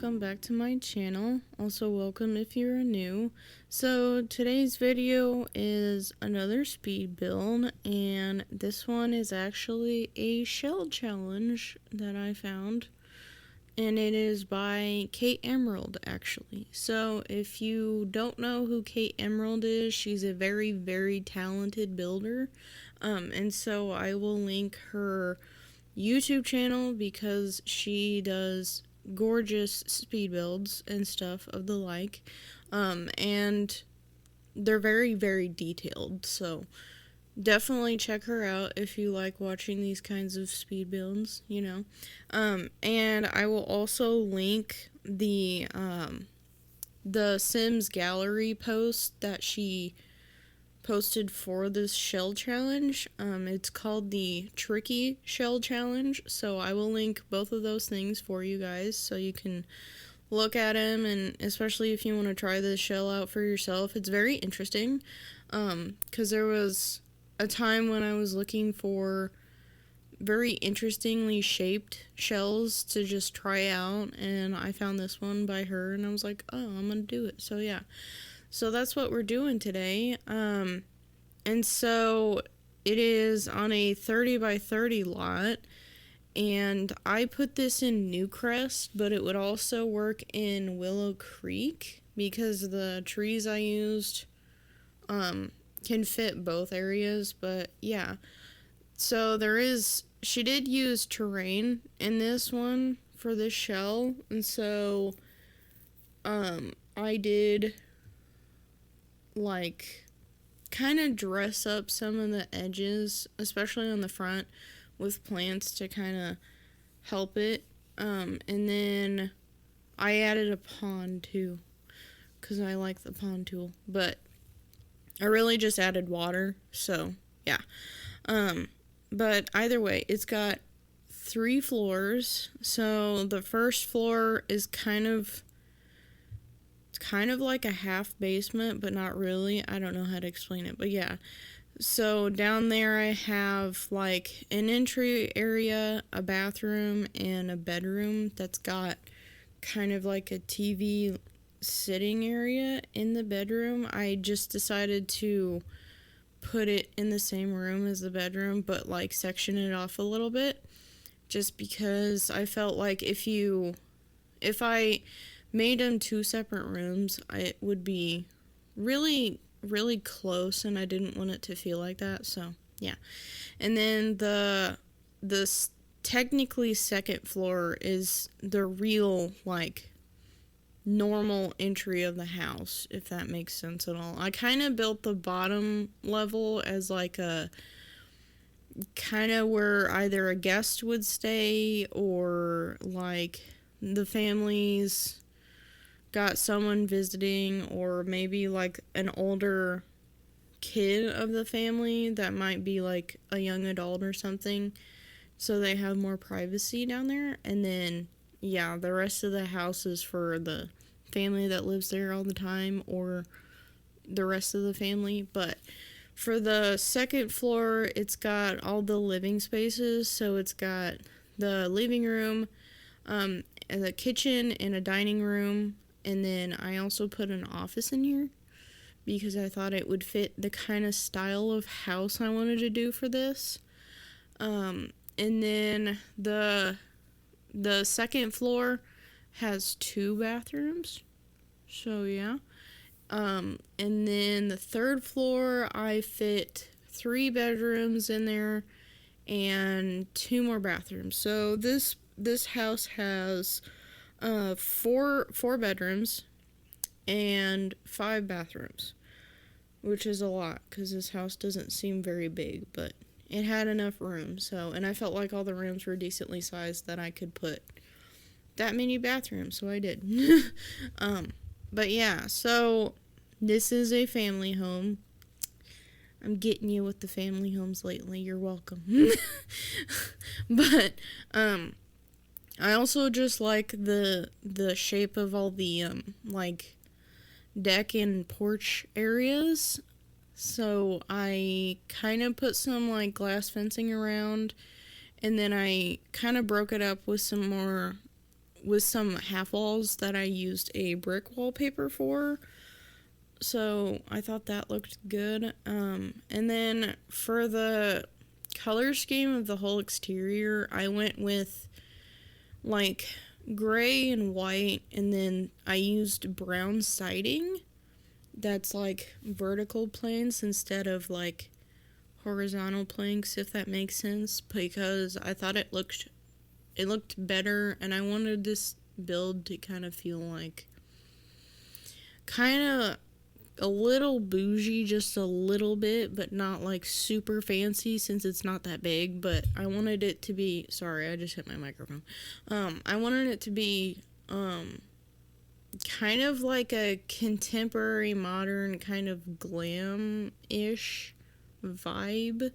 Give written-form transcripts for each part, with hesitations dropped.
welcome back to my channel. Also welcome if you're new. So today's video is another speed build, and this one is actually a shell challenge that I found, and it is by Kate Emerald actually. So if you don't know who Kate Emerald is, she's a very talented builder, and so I will link her YouTube channel because she does gorgeous speed builds and stuff of the like, and they're very detailed, so definitely check her out if you like watching these kinds of speed builds, you know. And I will also link the Sims gallery post that she posted for this shell challenge. It's called the Tricky Shell Challenge, so I will link both of those things for you guys so you can look at them, and especially if you want to try this shell out for yourself. It's very interesting, because there was a time when I was looking for very interestingly shaped shells to just try out, and I found this one by her, and I was like, oh, I'm gonna do it. So yeah. So that's what we're doing today. And so it is on a 30 by 30 lot, and I put this in Newcrest, but it would also work in Willow Creek because the trees I used can fit both areas. But yeah, so she did use terrain in this one for this shell, and so I did like kind of dress up some of the edges, especially on the front, with plants to kind of help it. And then I added a pond too, because I like the pond tool, but I really just added water, so yeah. But either way, it's got 3 floors. So the first floor is kind of like a half basement, but not really. I don't know how to explain it, but yeah. So down there I have like an entry area, a bathroom, and a bedroom that's got kind of like a TV sitting area in the bedroom. I just decided to put it in the same room as the bedroom, but like section it off a little bit, just because I felt like if I made them 2 separate rooms, it would be really close, and I didn't want it to feel like that. So yeah. And then the technically second floor is the real like normal entry of the house, if that makes sense at all. I kind of built the bottom level as like a kind of where either a guest would stay, or like the family's got someone visiting, or maybe like an older kid of the family that might be like a young adult or something, so they have more privacy down there. And then yeah, the rest of the house is for the family that lives there all the time, or the rest of the family. But for the second floor, it's got all the living spaces. So it's got the living room, and the kitchen, and a dining room. And then I also put an office in here because I thought it would fit the kind of style of house I wanted to do for this. And then the second floor has 2 bathrooms. So yeah. And then the third floor, I fit 3 bedrooms in there and 2 more bathrooms. So this house has 4 bedrooms and 5 bathrooms, which is a lot because this house doesn't seem very big, but it had enough room. So, and I felt like all the rooms were decently sized that I could put that many bathrooms, so I did. But yeah, so this is a family home. I'm getting you with the family homes lately. You're welcome. But I also just like the shape of all the like deck and porch areas. So I kind of put some like glass fencing around, and then I kind of broke it up with some more with some half walls that I used a brick wallpaper for. So I thought that looked good. And then for the color scheme of the whole exterior, I went with like gray and white, and then I used brown siding that's like vertical planks instead of like horizontal planks, if that makes sense, because I thought it looked better, and I wanted this build to kind of feel like kind of a little bougie, just a little bit, but not like super fancy since it's not that big. But I wanted it to be, sorry, I just hit my microphone. I wanted it to be kind of like a contemporary modern kind of glam-ish vibe,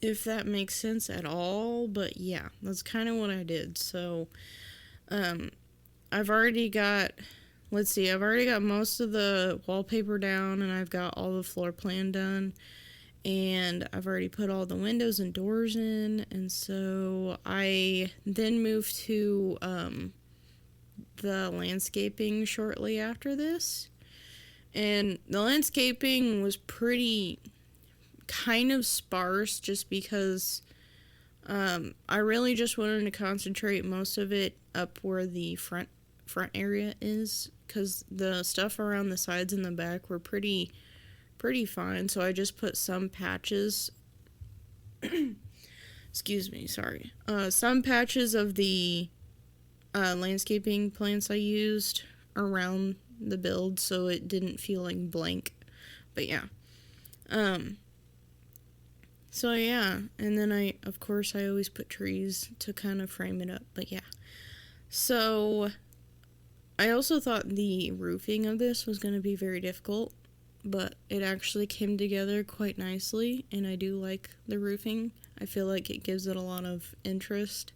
if that makes sense at all. But yeah, that's kind of what I did. So I've already got most of the wallpaper down, and I've got all the floor plan done, and I've already put all the windows and doors in. And so I then moved to the landscaping shortly after this, and the landscaping was pretty kind of sparse just because I really just wanted to concentrate most of it up where the front area is, because the stuff around the sides and the back were pretty fine. So I just put some patches excuse me, sorry, some patches of the landscaping plants I used around the build, so it didn't feel like blank. But yeah, so yeah, and then I always put trees to kind of frame it up. But yeah, so I also thought the roofing of this was going to be very difficult, but it actually came together quite nicely, and I do like the roofing. I feel like it gives it a lot of interest.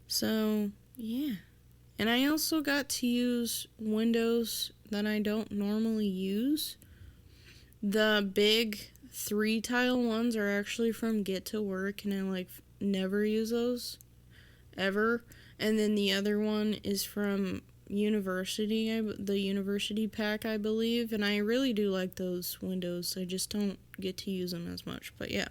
So yeah, and I also got to use windows that I don't normally use. The big 3-tile ones are actually from Get to Work, and I never use those ever. And then the other one is from the university pack, I believe, and I really do like those windows. I just don't get to use them as much. But yeah,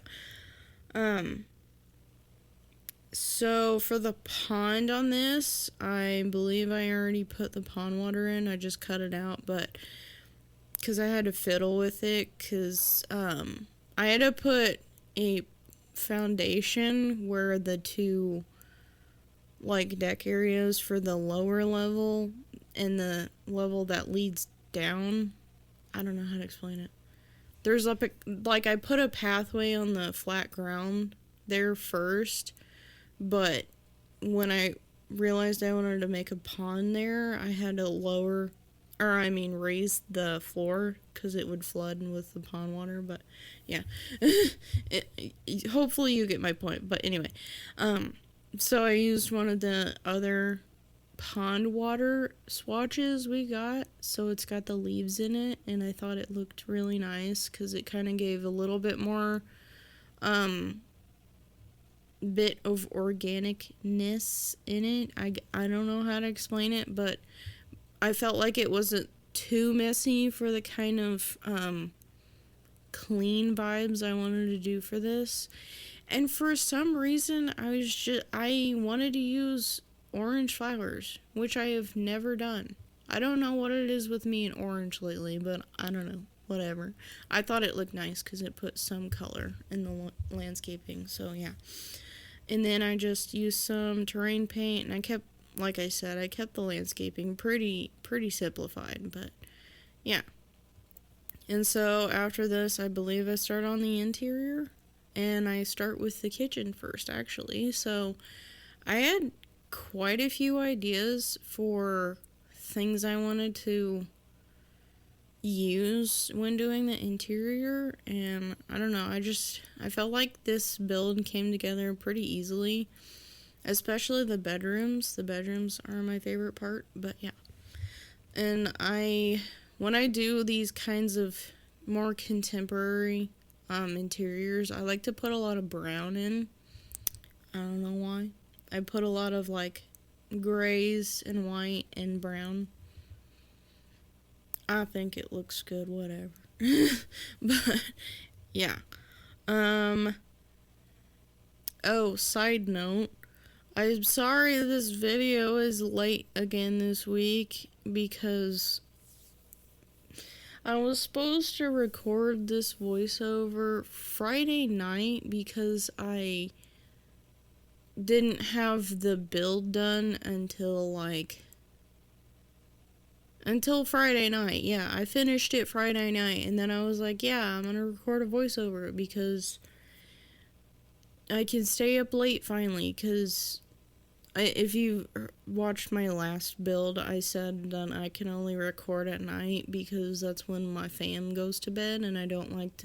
so for the pond on this, I believe I already put the pond water in. I just cut it out, but because I had to fiddle with it, because I had to put a foundation where the two deck areas for the lower level and the level that leads down. I don't know how to explain it. There's I put a pathway on the flat ground there first, but when I realized I wanted to make a pond there, I had to raise the floor because it would flood with the pond water. But yeah, hopefully you get my point. But anyway, so I used one of the other pond water swatches we got, so it's got the leaves in it, and I thought it looked really nice because it kind of gave a little bit more bit of organicness in it. I don't know how to explain it, but I felt like it wasn't too messy for the kind of clean vibes I wanted to do for this. And for some reason, I wanted to use orange flowers, which I have never done. I don't know what it is with me and orange lately, but I don't know. Whatever. I thought it looked nice because it put some color in the landscaping. So yeah. And then I just used some terrain paint, and I kept the landscaping pretty simplified. But yeah. And so after this, I believe I start on the interior. And I start with the kitchen first, actually. So I had quite a few ideas for things I wanted to use when doing the interior. And I don't know, I felt like this build came together pretty easily. Especially the bedrooms. The bedrooms are my favorite part, but yeah. And when I do these kinds of more contemporary interiors, I like to put a lot of brown in. I don't know why. I put a lot of grays and white and brown. I think it looks good, whatever. But yeah. Oh, side note, I'm sorry this video is late again this week because I was supposed to record this voiceover Friday night because I didn't have the build done until Friday night. Yeah, I finished it Friday night, and then I was like, yeah, I'm gonna record a voiceover because I can stay up late finally, because if you watched my last build, I said that I can only record at night because that's when my fam goes to bed, and I don't like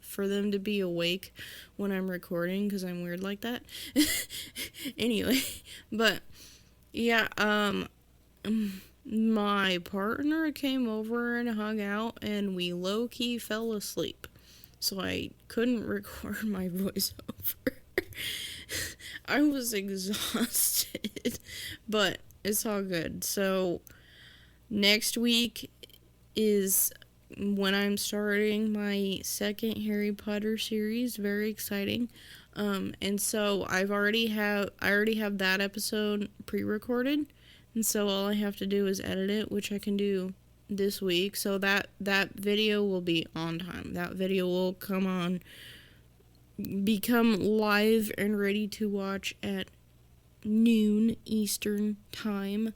for them to be awake when I'm recording because I'm weird like that. Anyway, but yeah, my partner came over and hung out, and we low-key fell asleep, so I couldn't record my voiceover. I was exhausted, but it's all good. So next week is when I'm starting my second Harry Potter series. Very exciting. And so I already have that episode pre-recorded, and so all I have to do is edit it, which I can do this week. So that video will be on time. That video will become live and ready to watch at noon Eastern time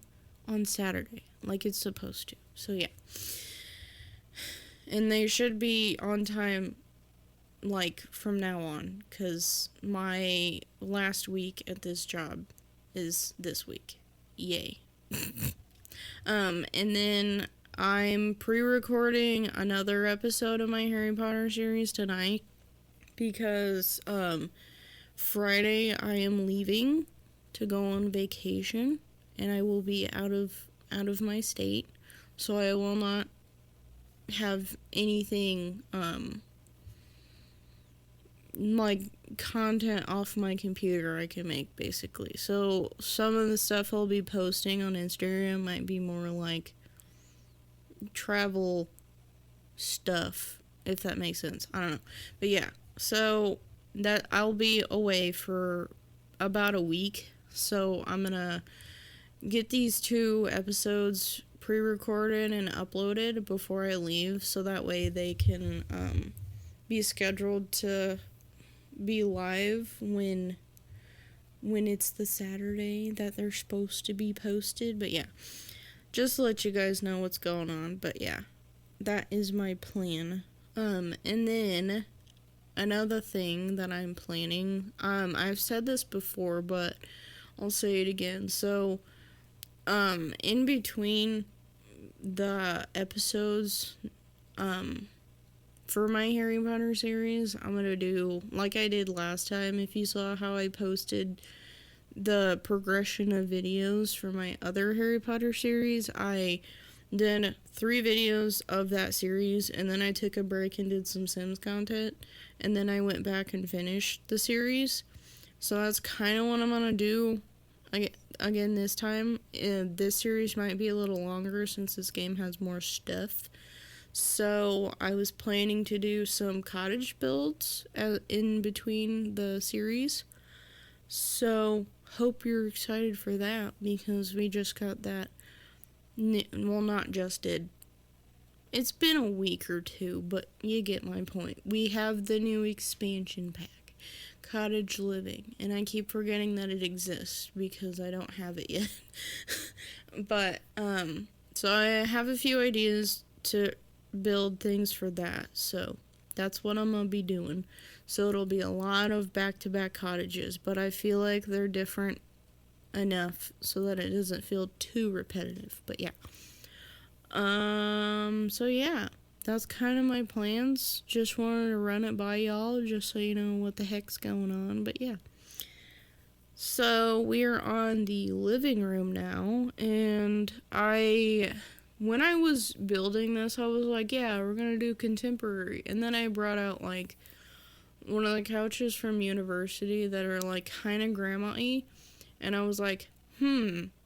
on Saturday, like it's supposed to. So yeah. And they should be on time, like, from now on, because my last week at this job is this week. Yay. And then I'm pre-recording another episode of my Harry Potter series tonight, because Friday I am leaving to go on vacation, and I will be out of my state, so I will not have anything like content off my computer I can make, basically. So some of the stuff I'll be posting on Instagram might be more like travel stuff, if that makes sense. I don't know, but yeah. So that I'll be away for about a week, so I'm gonna get these 2 episodes pre-recorded and uploaded before I leave, so that way they can be scheduled to be live when it's the Saturday that they're supposed to be posted. But yeah, just to let you guys know what's going on. But yeah, that is my plan. And then another thing that I'm planning, I've said this before, but I'll say it again. So, in between the episodes, for my Harry Potter series, I'm gonna do, like I did last time, if you saw how I posted the progression of videos for my other Harry Potter series, I did 3 videos of that series, and then I took a break and did some Sims content, and then I went back and finished the series. So that's kind of what I'm gonna do again this time. This series might be a little longer since this game has more stuff. So I was planning to do some cottage builds in between the series. So hope you're excited for that, because we just got that. Well, not just did. It's been a week or 2, but you get my point. We have the new expansion pack, Cottage Living, and I keep forgetting that it exists because I don't have it yet. But, so I have a few ideas to build things for that, so that's what I'm gonna be doing. So it'll be a lot of back-to-back cottages, but I feel like they're different enough so that it doesn't feel too repetitive. But yeah, so yeah, that's kind of my plans. Just wanted to run it by y'all just so you know what the heck's going on. But yeah, so we're on the living room now, and when I was building this, I was like, yeah, we're gonna do contemporary, and then I brought out like one of the couches from university that are like kind of grandma-y, and I was like,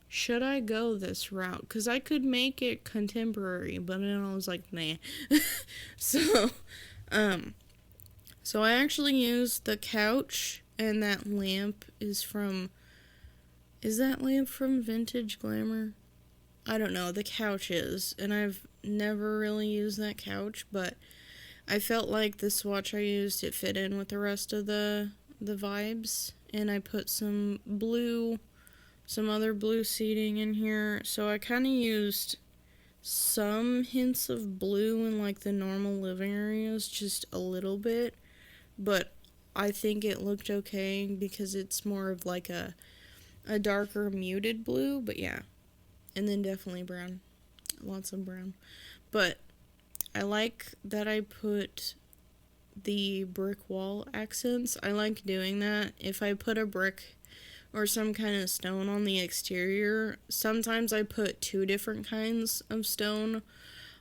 should I go this route? Because I could make it contemporary, but then I was like, nah. so, so I actually used the couch, and that lamp is that lamp from Vintage Glamour? I don't know, the couch is, and I've never really used that couch, but I felt like the swatch I used, it fit in with the rest of the vibes, and I put some other blue seating in here, so I kind of used some hints of blue in like the normal living areas, just a little bit, but I think it looked okay because it's more of like a darker muted blue, but yeah, and then definitely brown, lots of brown, but I like that I put the brick wall accents. I like doing that. If I put a brick or some kind of stone on the exterior, sometimes I put 2 different kinds of stone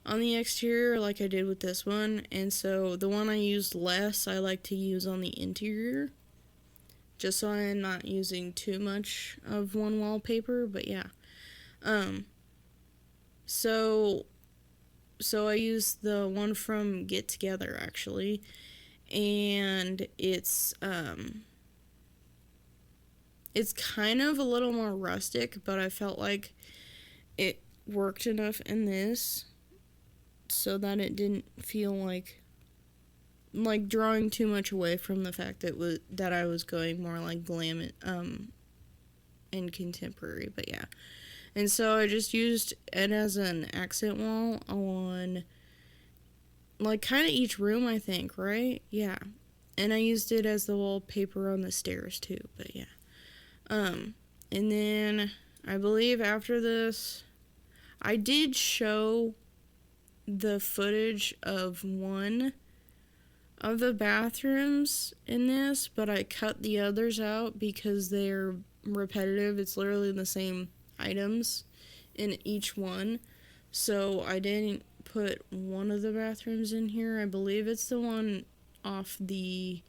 on the exterior like I did with this one, and so the one I used less I like to use on the interior, just so I'm not using too much of one wallpaper, but yeah. So I used the one from Get Together, actually, and it's kind of a little more rustic, but I felt like it worked enough in this so that it didn't feel like drawing too much away from the fact that I was going more like glam and contemporary, but yeah. And so I just used it as an accent wall on like kind of each room, I think, right? Yeah. And I used it as the wallpaper on the stairs too, but yeah. And then I believe after this, I did show the footage of one of the bathrooms in this, but I cut the others out because they're repetitive. It's literally the same items in each one. So I didn't put one of the bathrooms in here. I believe it's the one off the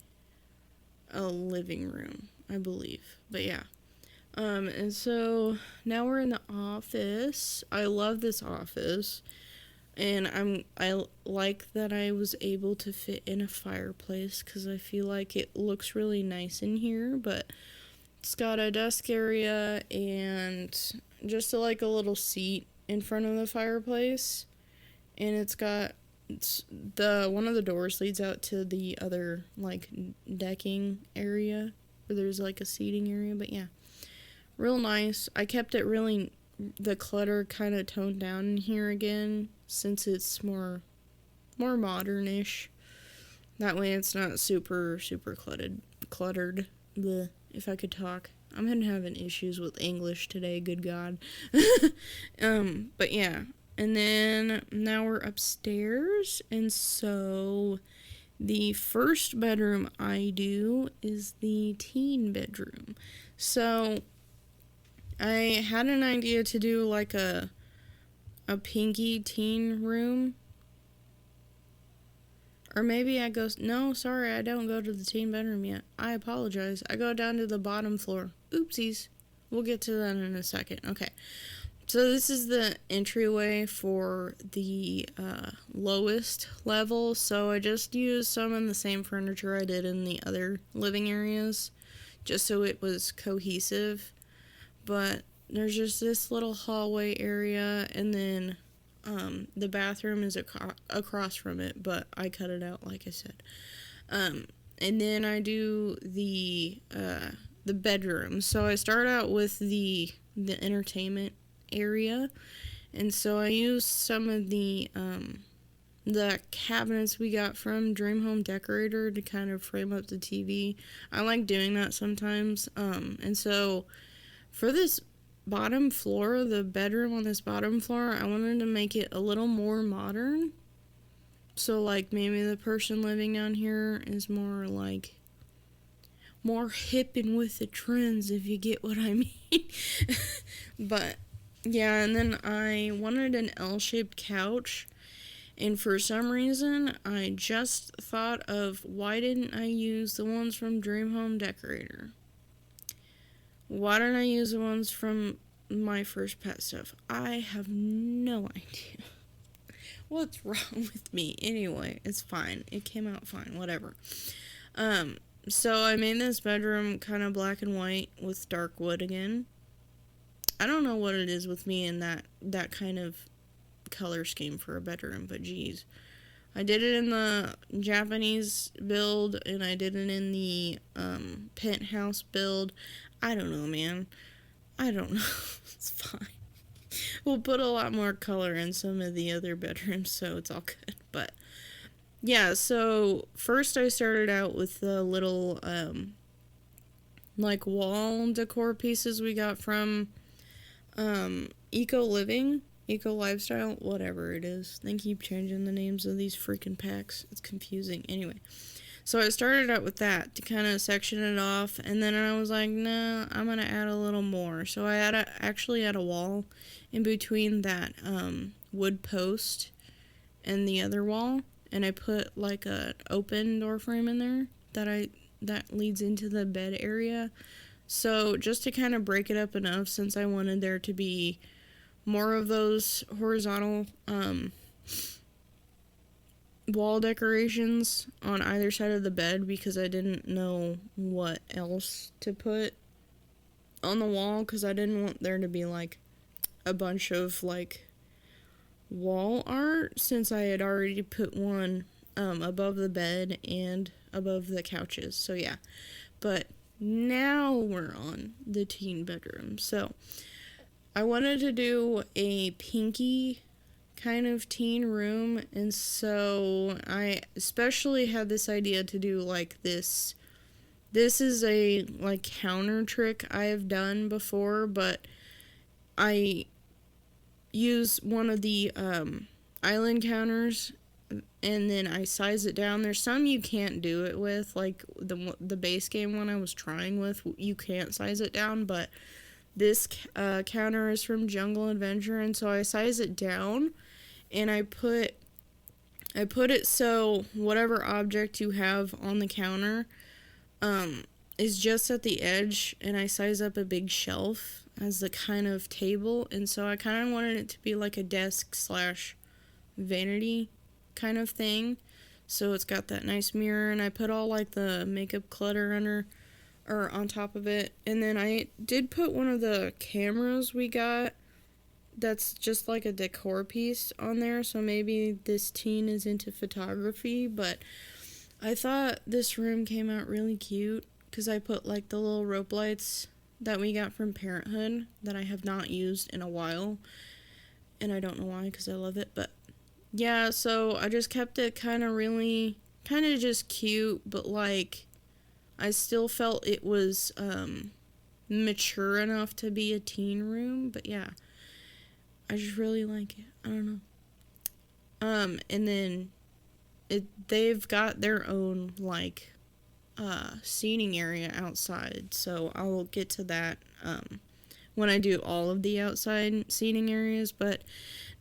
living room, I believe. But yeah. And so now we're in the office. I love this office. And I like that I was able to fit in a fireplace because I feel like it looks really nice in here, but it's got a desk area and just a little seat in front of the fireplace, and it's got one of the doors leads out to the other decking area where there's a seating area, but yeah, real nice. I kept it really the clutter kind of toned down in here again since it's more modern-ish. That way it's not super cluttered. Bleh, if I could talk. I'm having issues with English today, good God. But yeah. And then now we're upstairs, and so the first bedroom I do is the teen bedroom. So I had an idea to do a pinky teen room. Or maybe I go, no, sorry, I don't go to the teen bedroom yet. I apologize. I go down to the bottom floor. Oopsies. We'll get to that in a second. Okay. So this is the entryway for the lowest level. So I just used some of the same furniture I did in the other living areas, just so it was cohesive. But there's just this little hallway area, and then the bathroom is across from it, but I cut it out, like I said. And then I do the bedroom. So I start out with the entertainment area, and so I used some of the cabinets we got from Dream Home Decorator to kind of frame up the TV. I like doing that sometimes. And so for this bottom floor, the bedroom on this bottom floor, I wanted to make it a little more modern. So maybe the person living down here is more hip and with the trends, if you get what I mean. But yeah, and then I wanted an L-shaped couch, and for some reason I just thought of, why didn't I use the ones from Dream Home Decorator? Why don't I use the ones from my first pet stuff? I have no idea. What's wrong with me? Anyway, it's fine. It came out fine. Whatever. So I made this bedroom kind of black and white with dark wood again. I don't know what it is with me and that kind of color scheme for a bedroom, but geez. I did it in the Japanese build, and I did it in the penthouse build. I don't know, man. I don't know. It's fine. We'll put a lot more color in some of the other bedrooms, so it's all good. But yeah, so first I started out with the little like wall decor pieces we got from Eco Living, Eco Lifestyle, whatever it is. They keep changing the names of these freaking packs. It's confusing. Anyway, so I started out with that to kind of section it off, and then I was like, nah, I'm gonna add a little more. So I actually add a wall in between that wood post and the other wall, and I put like a open door frame in there that leads into the bed area. So just to kind of break it up enough, since I wanted there to be more of those horizontal wall decorations on either side of the bed, because I didn't know what else to put on the wall, because I didn't want there to be like a bunch of like wall art, since I had already put one above the bed and above the couches. So yeah, but now we're on the teen bedroom. So I wanted to do a pinky kind of teen room, and so I especially had this idea to do like this. This is a like counter trick I have done before, but I use one of the island counters, and then I size it down. There's some you can't do it with, like the base game one I was trying with, you can't size it down, but this counter is from Jungle Adventure, and so I size it down, and I put it so whatever object you have on the counter is just at the edge, and I size up a big shelf as the kind of table, and so I kind of wanted it to be like a desk / vanity kind of thing. So it's got that nice mirror, and I put all like the makeup clutter under or on top of it. And then I did put one of the cameras we got that's just like a decor piece on there, so maybe this teen is into photography. But I thought this room came out really cute because I put like the little rope lights that we got from Parenthood that I have not used in a while, and I don't know why, because I love it. But yeah, so I just kept it kind of just cute, but like I still felt it was mature enough to be a teen room. But yeah, I just really like it. I don't know. And then they've got their own like seating area outside, so I'll get to that when I do all of the outside seating areas. But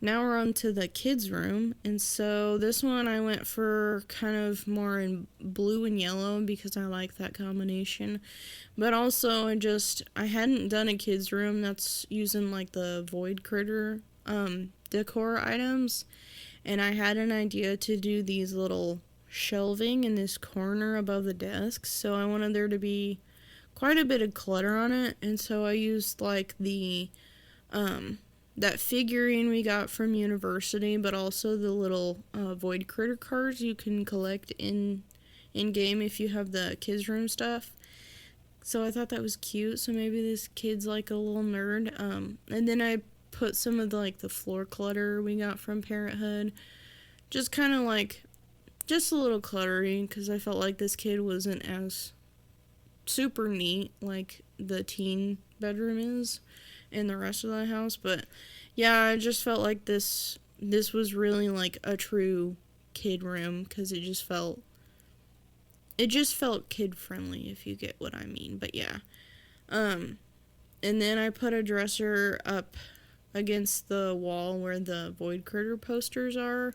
now we're on to the kids' room, and so this one I went for kind of more in blue and yellow because I like that combination. But also I hadn't done a kids' room that's using like the void critter decor items, and I had an idea to do these little shelving in this corner above the desk, so I wanted there to be quite a bit of clutter on it, and so I used like the that figurine we got from University, but also the little void critter cards you can collect in game if you have the kids room stuff. So I thought that was cute, so maybe this kid's like a little nerd. And then I put some of the floor clutter we got from Parenthood, just kind of like just a little cluttery, because I felt like this kid wasn't as super neat like the teen bedroom is in the rest of the house. But yeah, I just felt like this was really like a true kid room, because it just felt kid friendly, if you get what I mean. But yeah, and then I put a dresser up against the wall where the void critter posters are,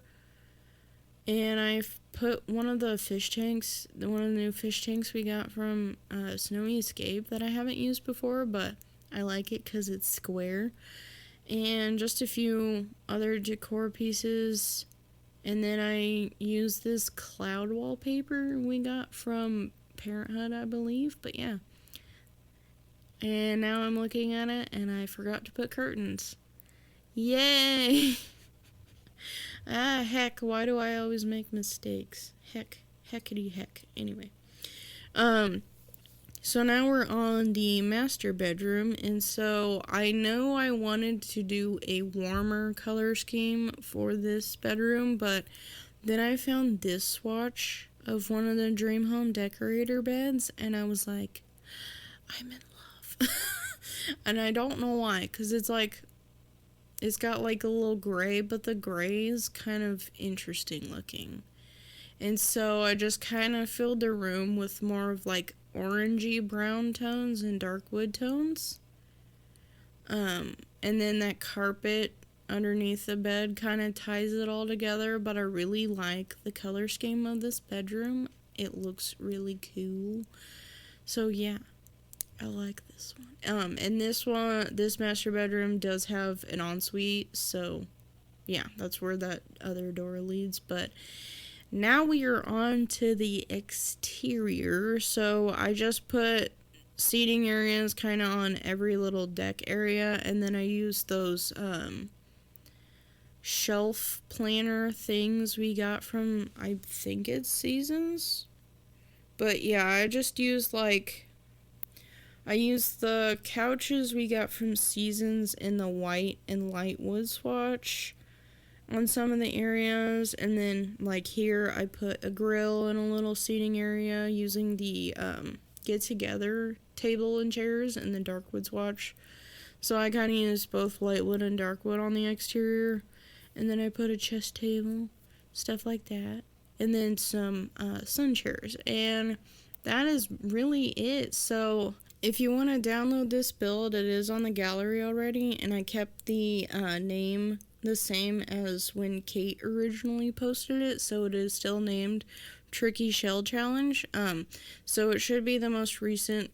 And I've put one of the new fish tanks we got from Snowy Escape that I haven't used before, but I like it because it's square. And just a few other decor pieces. And then I use this cloud wallpaper we got from Parenthood, I believe. But yeah. And now I'm looking at it and I forgot to put curtains. Yay! Heck, why do I always make mistakes? Heckity heck. Anyway. So now we're on the master bedroom, and so I know I wanted to do a warmer color scheme for this bedroom, but then I found this swatch of one of the Dream Home Decorator beds, and I was like, I'm in love. And I don't know why, because it's got like a little gray, but the gray is kind of interesting looking. And so I just kind of filled the room with more of like orangey brown tones and dark wood tones. And then that carpet underneath the bed kind of ties it all together, but I really like the color scheme of this bedroom. It looks really cool. So yeah, I like this one. And this master bedroom does have an ensuite, so yeah, that's where that other door leads. But now we are on to the exterior. So I just put seating areas kind of on every little deck area, and then I used those shelf planner things we got from, I think it's Seasons. But yeah, I just used I used the couches we got from Seasons in the white and light wood swatch on some of the areas, and then like here I put a grill in a little seating area using the get together table and chairs and the dark wood swatch. So I kind of used both light wood and dark wood on the exterior, and then I put a chest table, stuff like that, and then some sun chairs, and that is really it. So if you want to download this build, it is on the gallery already, and I kept the name the same as when Kate originally posted it, so it is still named Tricky Shell Challenge. So it should be the most recent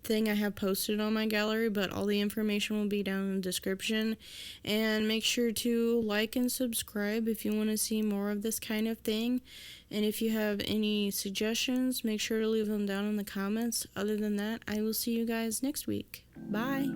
thing I have posted on my gallery, but all the information will be down in the description. And make sure to like and subscribe if you want to see more of this kind of thing. And if you have any suggestions, make sure to leave them down in the comments. Other than that, I will see you guys next week. Bye!